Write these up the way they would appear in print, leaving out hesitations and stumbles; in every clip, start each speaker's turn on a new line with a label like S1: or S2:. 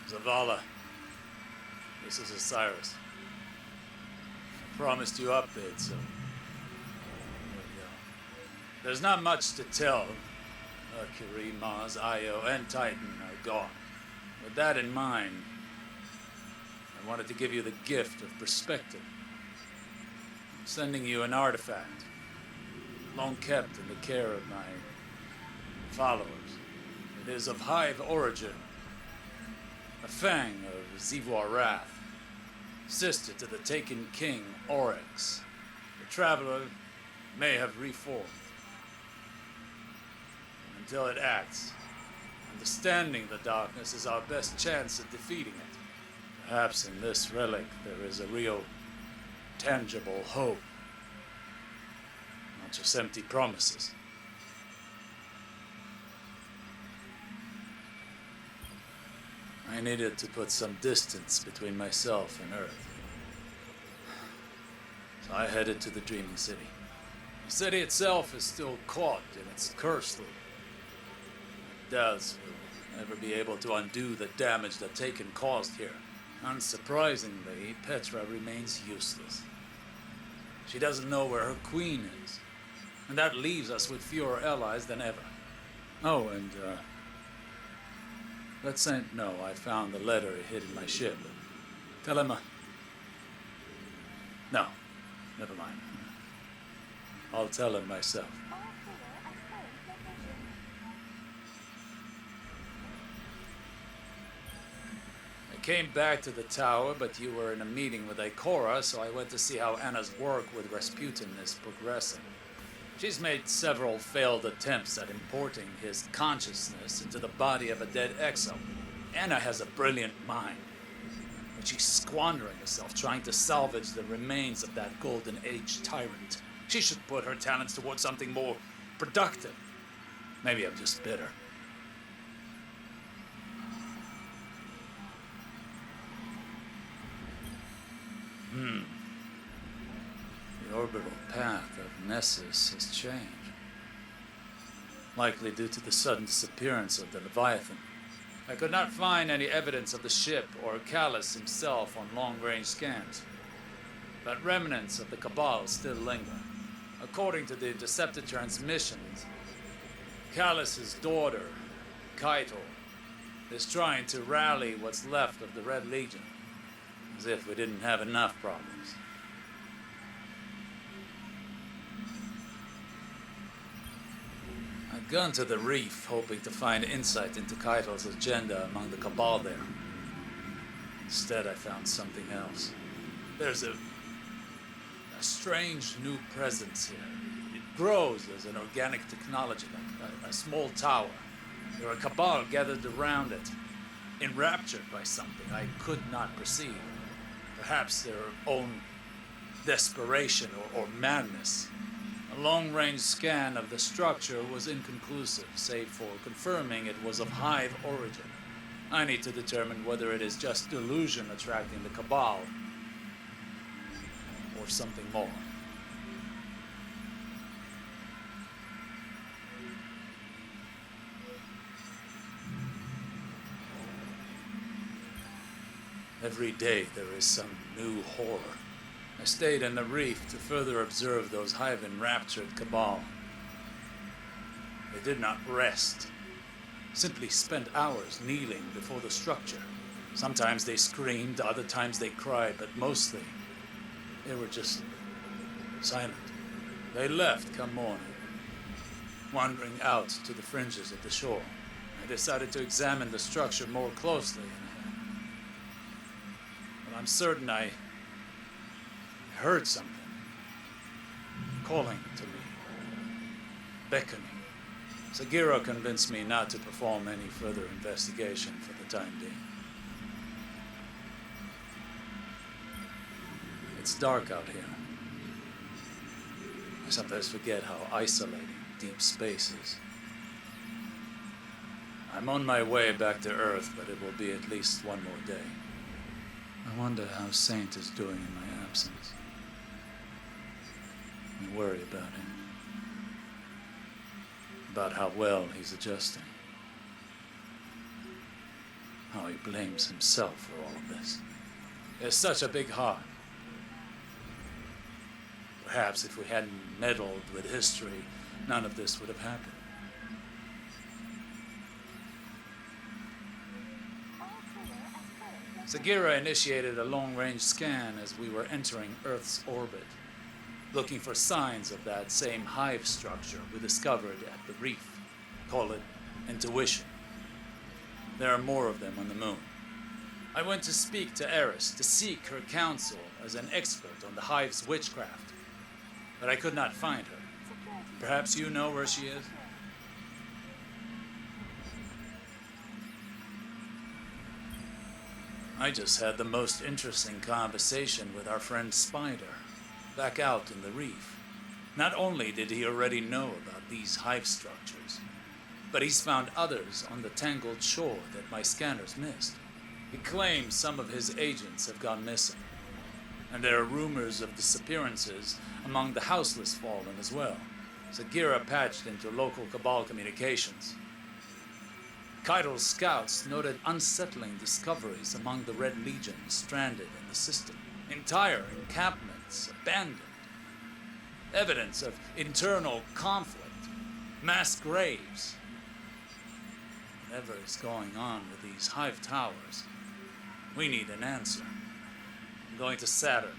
S1: Zavala, this is Osiris. I promised you updates, so here we go. There's not much to tell. Mercury, Mars, Io, and Titan are gone. With that in mind, I wanted to give you the gift of perspective. I'm sending you an artifact, long kept in the care of my followers. It is of Hive origin, a fang of Zivor Wrath, sister to the taken king Oryx. The traveler may have reformed. Until it acts, understanding the darkness is our best chance at defeating it. Perhaps in this relic there is a real, tangible hope, not just empty promises. I needed to put some distance between myself and Earth. So I headed to the Dreaming City. The city itself is still caught in its curse loop. Daz will never be able to undo the damage that Taken caused here. Unsurprisingly, Petra remains useless. She doesn't know where her queen is, and that leaves us with fewer allies than ever. Oh, and let Saint know I found the letter he hid in my ship. Tell him No, never mind. I'll tell him myself. I came back to the tower, but you were in a meeting with Ikora, so I went to see how Anna's work with Rasputin is progressing. She's made several failed attempts at importing his consciousness into the body of a dead exo. Anna has a brilliant mind, but she's squandering herself trying to salvage the remains of that Golden Age tyrant. She should put her talents towards something more productive. Maybe I'm just bitter. The orbital path of Nessus has changed. Likely due to the sudden disappearance of the Leviathan. I could not find any evidence of the ship or Callus himself on long-range scans. But remnants of the Cabal still linger. According to the intercepted transmissions, Callus's daughter, Kaito, is trying to rally what's left of the Red Legion. As if we didn't have enough problems. I'd gone to the reef, hoping to find insight into Kaito's agenda among the Cabal there. Instead, I found something else. There's a strange new presence here. It grows as an organic technology, like a small tower. There are Cabal gathered around it, enraptured by something I could not perceive. Perhaps their own desperation or madness. A long-range scan of the structure was inconclusive, save for confirming it was of Hive origin. I need to determine whether it is just delusion attracting the Cabal, or something more. Every day there is some new horror. I stayed in the reef to further observe those Hive-enraptured Cabal. They did not rest, simply spent hours kneeling before the structure. Sometimes they screamed, other times they cried, but mostly they were just silent. They left come morning, wandering out to the fringes of the shore. I decided to examine the structure more closely. I'm certain I heard something calling to me, beckoning. Sagira convinced me not to perform any further investigation for the time being. It's dark out here. I sometimes forget how isolating deep space is. I'm on my way back to Earth, but it will be at least one more day. I wonder how Saint is doing in my absence. I worry about him. About how well he's adjusting. how he blames himself for all of this. He has such a big heart. Perhaps if we hadn't meddled with history, none of this would have happened. Sagira initiated a long-range scan as we were entering Earth's orbit, looking for signs of that same hive structure we discovered at the reef. Call it intuition. There are more of them on the moon. I went to speak to Eris to seek her counsel as an expert on the hive's witchcraft, but I could not find her. Perhaps you know where she is? I just had the most interesting conversation with our friend Spider, back out in the reef. Not only did he already know about these hive structures, but he's found others on the tangled shore that my scanners missed. He claims some of his agents have gone missing, and there are rumors of disappearances among the houseless fallen as well. Sagira patched into local Cabal communications. Kaido's scouts noted unsettling discoveries among the Red Legion stranded in the system. Entire encampments abandoned. Evidence of internal conflict. Mass graves. Whatever is going on with these hive towers, we need an answer. I'm going to Saturn.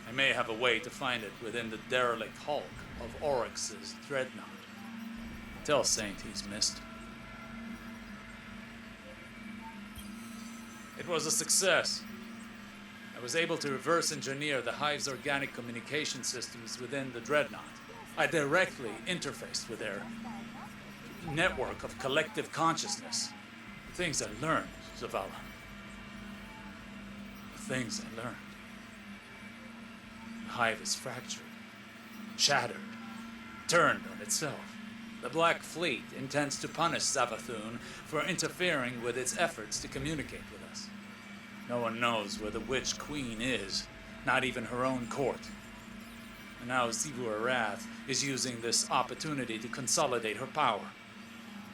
S1: I may have a way to find it within the derelict hulk of Oryx's dreadnought. Tell Saint he's missed. It was a success. I was able to reverse engineer the hive's organic communication systems within the dreadnought. I directly interfaced with their network of collective consciousness. The things I learned, Zavala. The things I learned. The hive is fractured, shattered, turned on itself. The Black Fleet intends to punish Savathun for interfering with its efforts to communicate with us. No one knows where the Witch Queen is, not even her own court. And now Zivu Arath is using this opportunity to consolidate her power.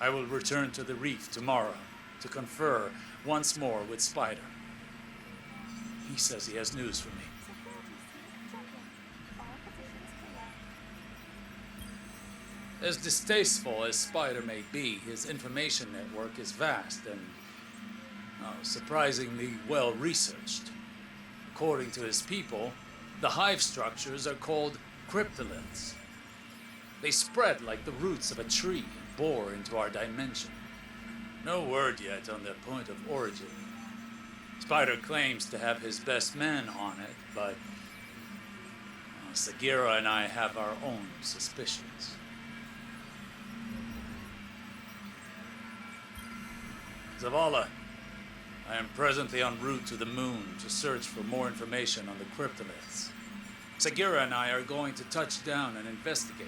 S1: I will return to the reef tomorrow to confer once more with Spider. He says he has news for me. As distasteful as Spider may be, his information network is vast and surprisingly well researched. According to his people, the hive structures are called cryptoliths. They spread like the roots of a tree and bore into our dimension. No word yet on their point of origin. Spider claims to have his best men on it, but Sagira and I have our own suspicions. Zavala, I am presently en route to the moon to search for more information on the cryptoliths. Sagira and I are going to touch down and investigate.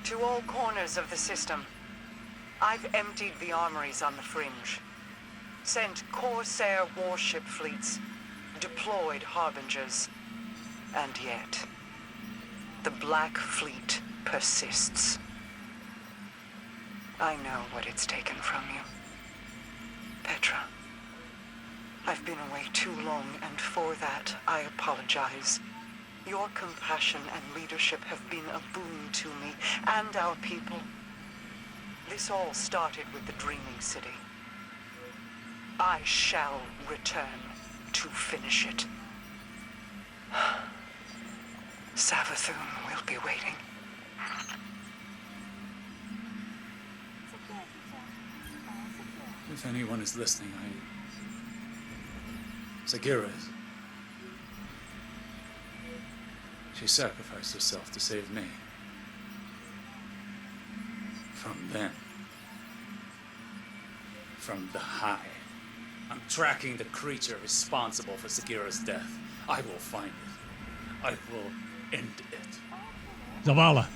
S2: To all corners of the system. I've emptied the armories on the fringe. Sent Corsair warship fleets. Deployed harbingers. And yet, the Black Fleet persists. I know what it's taken from you. Petra. I've been away too long, and for that, I apologize. Your compassion and leadership have been a boon to me and our people. This all started with the Dreaming City. I shall return to finish it. Savathun will be waiting.
S1: If anyone is listening, Sagira is. She sacrificed herself to save me. From them. From the Hive. I'm tracking the creature responsible for Sagira's death. I will find it. I will end it.
S3: Zavala,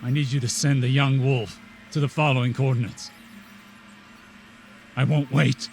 S3: I need you to send the young wolf to the following coordinates. I won't wait.